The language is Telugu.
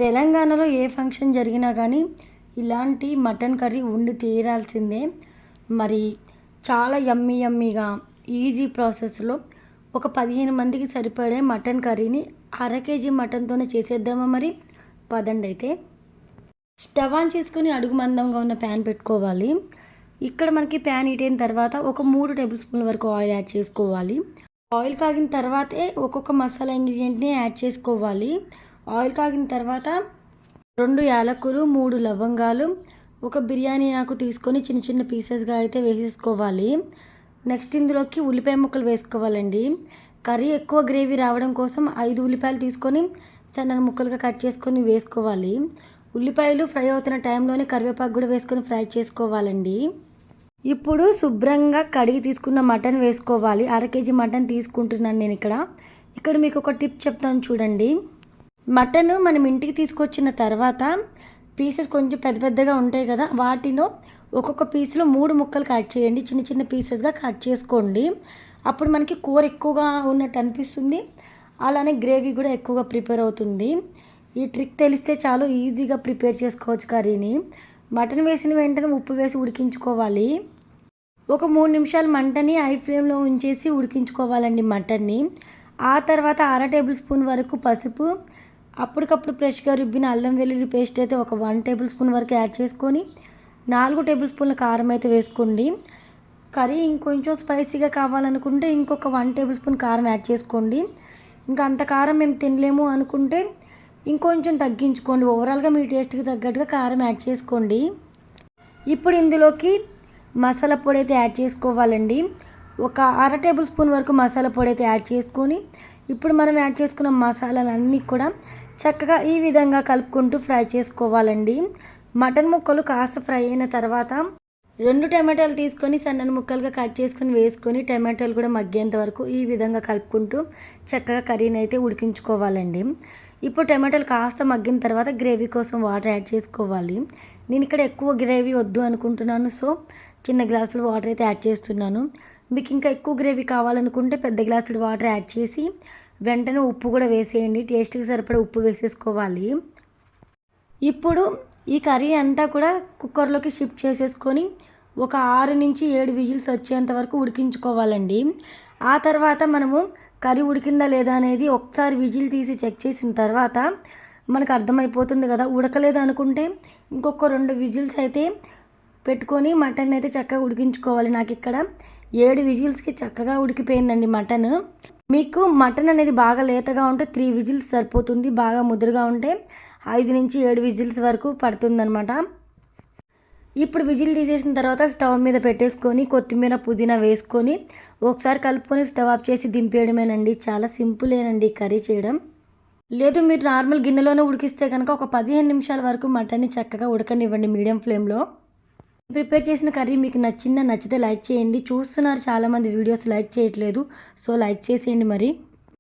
తెలంగాణలో ఏ ఫంక్షన్ జరిగినా కానీ ఇలాంటి మటన్ కర్రీ ఉండి తీరాల్సిందే. మరి చాలా యమ్మీ యమ్మీగా ఈజీ ప్రాసెస్లో ఒక 15 మందికి సరిపడే మటన్ కర్రీని అర కేజీ మటన్తోనే చేసేద్దామా మరి? పదండి అయితే. స్టవ్ ఆన్ చేసుకొని అడుగు మందంగా ఉన్న ప్యాన్ పెట్టుకోవాలి. ఇక్కడ మనకి ప్యాన్ హీట్ అయిన తర్వాత ఒక 3 టేబుల్ స్పూన్ల వరకు ఆయిల్ యాడ్ చేసుకోవాలి. ఆయిల్ కాగిన తర్వాతే ఒక్కొక్క మసాలా ఇంగ్రీడియంట్ని యాడ్ చేసుకోవాలి. ఆయిల్ కాగిన తర్వాత 2 యాలకులు, 3 లవంగాలు, ఒక బిర్యానీ ఆకు తీసుకొని చిన్న చిన్న పీసెస్గా అయితే వేసేసుకోవాలి. నెక్స్ట్ ఇందులోకి ఉల్లిపాయ ముక్కలు వేసుకోవాలండి. కర్రీ ఎక్కువ గ్రేవీ రావడం కోసం 5 ఉల్లిపాయలు తీసుకొని సన్న ముక్కలుగా కట్ చేసుకొని వేసుకోవాలి. ఉల్లిపాయలు ఫ్రై అవుతున్న టైంలోనే కరివేపాకు కూడా వేసుకొని ఫ్రై చేసుకోవాలండి. ఇప్పుడు శుభ్రంగా కడిగి తీసుకున్న మటన్ వేసుకోవాలి. అర కేజీ మటన్ తీసుకుంటున్నాను నేను ఇక్కడ మీకు ఒక టిప్ చెప్తాను చూడండి. మటన్ మనం ఇంటికి తీసుకొచ్చిన తర్వాత పీసెస్ కొంచెం పెద్ద పెద్దగా ఉంటాయి కదా, వాటిలో ఒక్కొక్క పీస్లో 3 ముక్కలు కట్ చేయండి. చిన్న చిన్న పీసెస్గా కట్ చేసుకోండి. అప్పుడు మనకి కూర ఎక్కువగా ఉన్నట్టు అనిపిస్తుంది, అలానే గ్రేవీ కూడా ఎక్కువగా ప్రిపేర్ అవుతుంది. ఈ ట్రిక్ తెలిస్తే చాలు ఈజీగా ప్రిపేర్ చేసుకోవచ్చు కర్రీని. మటన్ వేసిన వెంటనే ఉప్పు వేసి ఉడికించుకోవాలి. ఒక 3 నిమిషాలు మంటని హై ఫ్లేమ్లో ఉంచేసి ఉడికించుకోవాలండి మటన్ని. ఆ తర్వాత అర టేబుల్ స్పూన్ వరకు పసుపు, అప్పటికప్పుడు ఫ్రెష్గా రుబ్బిన అల్లం వెల్లుల్లి పేస్ట్ అయితే ఒక 1 టేబుల్ స్పూన్ వరకు యాడ్ చేసుకొని 4 టేబుల్ స్పూన్ల కారం అయితే వేసుకోండి. కర్రీ ఇంకొంచెం స్పైసీగా కావాలనుకుంటే ఇంకొక 1 టేబుల్ స్పూన్ కారం యాడ్ చేసుకోండి. ఇంకా అంత కారం మేము తినలేము అనుకుంటే ఇంకొంచెం తగ్గించుకోండి. ఓవరాల్గా మీ టేస్ట్కి తగ్గట్టుగా కారం యాడ్ చేసుకోండి. ఇప్పుడు ఇందులోకి మసాలా పొడి అయితే యాడ్ చేసుకోవాలండి. ఒక అర టేబుల్ స్పూన్ వరకు మసాలా పొడి అయితే యాడ్ చేసుకొని ఇప్పుడు మనం యాడ్ చేసుకున్న మసాలాలన్నీ కూడా చక్కగా ఈ విధంగా కలుపుకుంటూ ఫ్రై చేసుకోవాలండి. మటన్ ముక్కలు కాస్త ఫ్రై అయిన తర్వాత 2 టమాటాలు తీసుకొని సన్నని ముక్కలుగా కట్ చేసుకొని వేసుకొని టమాటాలు కూడా మగ్గేంత వరకు ఈ విధంగా కలుపుకుంటూ చక్కగా కర్రీని అయితే ఉడికించుకోవాలండి. ఇప్పుడు టమాటాలు కాస్త మగ్గిన తర్వాత గ్రేవీ కోసం వాటర్ యాడ్ చేసుకోవాలి. నేను ఇక్కడ ఎక్కువ గ్రేవీ వద్దు అనుకుంటున్నాను, సో చిన్న గ్లాసులు వాటర్ అయితే యాడ్ చేస్తున్నాను. మీకు ఇంకా ఎక్కువ గ్రేవీ కావాలనుకుంటే పెద్ద గ్లాసులు వాటర్ యాడ్ చేసి వెంటనే ఉప్పు కూడా వేసేయండి. టేస్ట్కి సరిపడా ఉప్పు వేసేసుకోవాలి. ఇప్పుడు ఈ కర్రీ అంతా కూడా కుక్కర్లోకి షిఫ్ట్ చేసేసుకొని ఒక 6 నుంచి 7 విజిల్స్ వచ్చేంత వరకు ఉడికించుకోవాలండి. ఆ తర్వాత మనము కర్రీ ఉడికిందా లేదా అనేది ఒకసారి విజిల్ తీసి చెక్ చేసిన తర్వాత మనకు అర్థమైపోతుంది కదా. ఉడకలేదు అనుకుంటే ఇంకొక 2 విజిల్స్ అయితే పెట్టుకొని మటన్ అయితే చక్కగా ఉడికించుకోవాలి. నాకు ఇక్కడ 7 విజిల్స్కి చక్కగా ఉడికిపోయిందండి మటన్. మీకు మటన్ అనేది బాగా లేతగా ఉంటే 3 విజిల్స్ సరిపోతుంది. బాగా ముదురుగా ఉంటే 5 నుంచి 7 విజిల్స్ వరకు పడుతుందన్నమాట. ఇప్పుడు విజిల్ తీసేసిన తర్వాత స్టవ్ మీద పెట్టేసుకొని కొత్తిమీర, పుదీనా వేసుకొని ఒకసారి కలుపుకొని స్టవ్ ఆఫ్ చేసి దింపేయడమేనండి. చాలా సింపులేనండి కర్రీ చేయడం. లేదు మీరు నార్మల్ గిన్నెలోనే ఉడికిస్తే కనుక ఒక 15 నిమిషాల వరకు మటన్ని చక్కగా ఉడకనివ్వండి మీడియం ఫ్లేమ్లో. ప్రిపేర్ చేసిన కర్రీ మీకు నచ్చితే లైక్ చేయండి. చూస్తున్నారు చాలామంది వీడియోస్ లైక్ చేయట్లేదు, సో లైక్ చేసేయండి మరి.